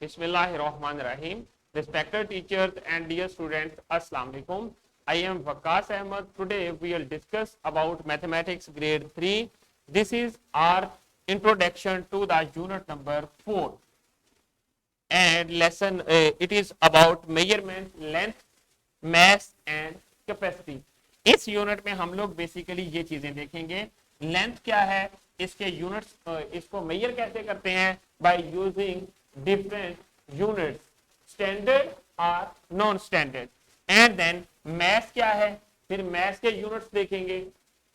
Bismillahirrahmanirrahim. Respected teachers and dear students, Assalamu alaikum. I am Waqas Ahmed. Today we will discuss about mathematics grade 3. This is our introduction to the unit number 4 and lesson it is about measurement, length, mass and capacity. इस unit में हम लोग basically ये चीजें देखेंगे, length क्या है, इसके यूनिट्स, इसको मेजर कैसे करते हैं, by using different units, standard और non standard, and then math क्या है, फिर मैथ के यूनिट्स देखेंगे.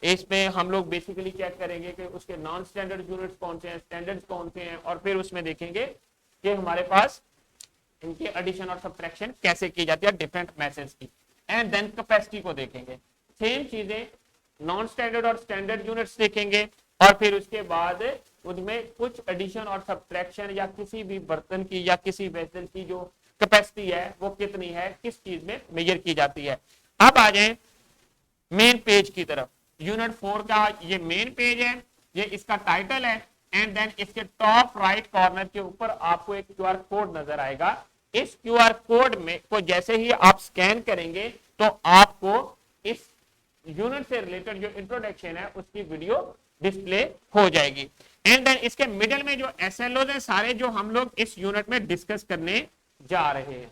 इसमें हम लोग बेसिकली चेक करेंगे कि उसके नॉन स्टैंडर्ड यूनिट्स कौन से हैं, स्टैंडर्ड कौन से हैं, और फिर उसमें देखेंगे कि हमारे पास इनके एडिशन और सब्ट्रैक्शन कैसे की जाती है डिफरेंट मैथड्स की. एंड देन कैपेसिटी को देखेंगे, सेम चीजें नॉन स्टैंडर्ड और स्टैंडर्ड यूनिट्स देखेंगे, और फिर उसके बाद उनमें कुछ एडिशन और सब्ट्रैक्शन या किसी भी बर्तन की या किसी वेसल की जो कैपेसिटी है वो कितनी है, किस चीज में मेजर की जाती है. अब आ जाए मेन पेज की तरफ. यूनिट 4 का ये मेन पेज है, ये इसका टाइटल है, एंड देन इसके टॉप राइट कॉर्नर के ऊपर आपको एक क्यूआर कोड नजर आएगा. इस क्यूआर कोड में को जैसे ही आप स्कैन करेंगे तो आपको इस यूनिट से रिलेटेड जो इंट्रोडक्शन है उसकी वीडियो डिस्प्ले हो जाएगी. एंड देन इसके मिडिल में जो एसएलओ है सारे जो हम लोग इस यूनिट में डिस्कस करने जा रहे हैं,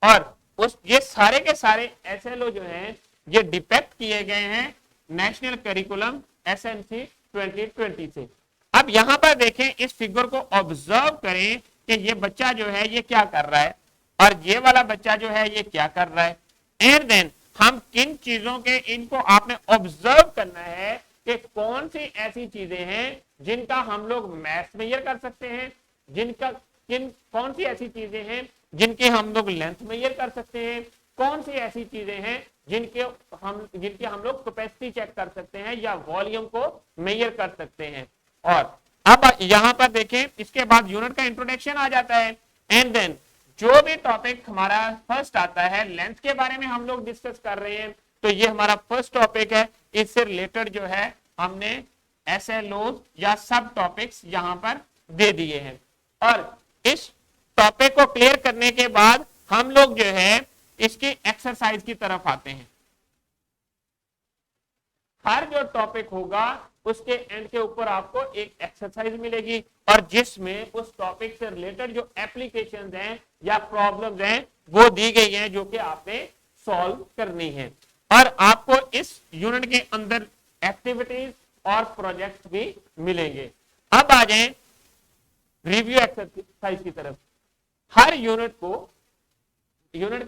और उस ये सारे के सारे एसएलओ जो हैं ये डिपेक्ट किए गए हैं नेशनल करिकुलम एसएनसी 2020 से. अब यहां पर देखें, इस फिगर को ऑब्जर्व करें कि ये बच्चा जो है ये क्या कर रहा है और ये वाला बच्चा जो है ये क्या कर रहा है. एंड देन हम किन चीजों के इनको आपने ऑब्जर्व करना है कि कौन सी ऐसी चीजें हैं जिनका हम लोग मैथ मेजर कर सकते हैं, जिनका कौन सी ऐसी चीजें हैं जिनके हम लोग लेंथ मेजर कर सकते हैं, कौन सी ऐसी चीजें हैं जिनके हम लोग कैपेसिटी चेक कर सकते हैं या वॉल्यूम को मेजर कर सकते हैं. और अब यहां पर देखें, इसके बाद यूनिट का इंट्रोडक्शन आ जाता है. एंड देन जो भी टॉपिक हमारा फर्स्ट आता है, लेंथ के बारे में हम लोग डिस्कस कर रहे हैं, तो ये हमारा फर्स्ट टॉपिक है. इससे रिलेटेड जो है हमने एसएलओ या सब टॉपिक्स यहां पर दे दिए हैं. और इस टॉपिक को क्लियर करने के बाद हम लोग जो है इसकी एक्सरसाइज की तरफ आते हैं. हर जो टॉपिक होगा उसके एंड के ऊपर आपको एक एक्सरसाइज मिलेगी, और जिसमें उस टॉपिक से रिलेटेड जो एप्लीकेशंस हैं या प्रॉब्लम्स हैं वो दी गई हैं जो कि आपने सॉल्व करनी है. और आपको इस यूनिट के अंदर एक्टिविटीज और प्रोजेक्ट भी मिलेंगे. अब आ जाएं रिव्यू एक्सरसाइज की तरफ. हर यूनिट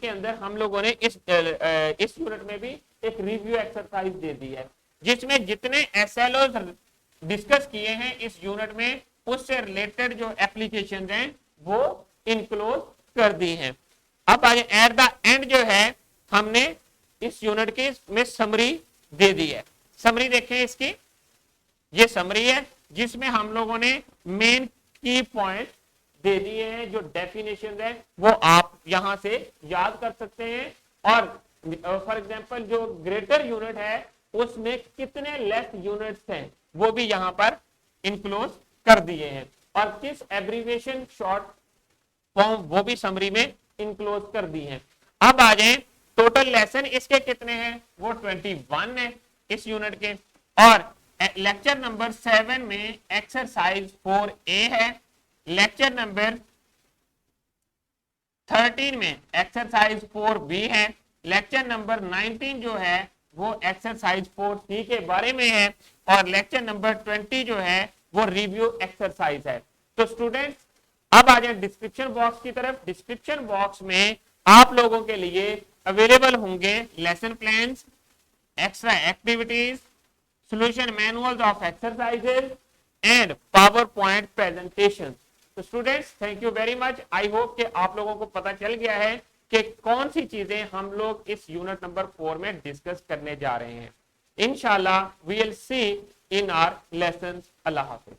के अंदर हम लोगों ने इस यूनिट में भी एक रिव्यू एक्सरसाइज दे दी है, जिसमें जितने एसएलओ डिस्कस किए हैं इस यूनिट में उससे रिलेटेड जो एप्लीकेशन हैं वो इनक्लोज कर दी हैं. अब एट द एंड जो है हमने इस यूनिट के में समरी दे दी है. समरी देखें इसकी, ये समरी है जिसमें हम लोगों ने मेन की पॉइंट दे दिए हैं. जो डेफिनेशन है वो आप यहां से याद कर सकते हैं, और फॉर एग्जांपल जो ग्रेटर यूनिट है उसमें कितने लेस यूनिट्स हैं वो भी यहां पर इंक्लोज कर दिए हैं, और किस एब्रीविएशन शॉर्ट फॉर्म वो भी समरी में इंक्लोज कर दी है. अब आ जाएं, टोटल लेसन इसके कितने हैं, वो 21 है इस यूनिट के, और लेक्चर नंबर 7 में एक्सरसाइज 4A है, लेक्चर नंबर 13 में एक्सरसाइज 4B है, लेक्चर नंबर 19 जो है वो एक्सरसाइज 4C के बारे में है, और लेक्चर नंबर 20 जो है वो रिव्यू एक्सरसाइज है. तो स्टूडेंट्स अब आ जाए डिस्क्रिप्शन बॉक्स की तरफ. डिस्क्रिप्शन बॉक्स में आप लोगों के लिए अवेलेबल होंगे lesson plans, extra activities, solution manuals of exercises and power point presentation. तो students thank you very much. I hope कि आप लोगों को पता चल गया है कि कौन सी चीजें हम लोग इस यूनिट नंबर 4 में डिस्कस करने जा रहे हैं. इंशाल्लाह we will see in our lessons. अल्लाह हाफिज.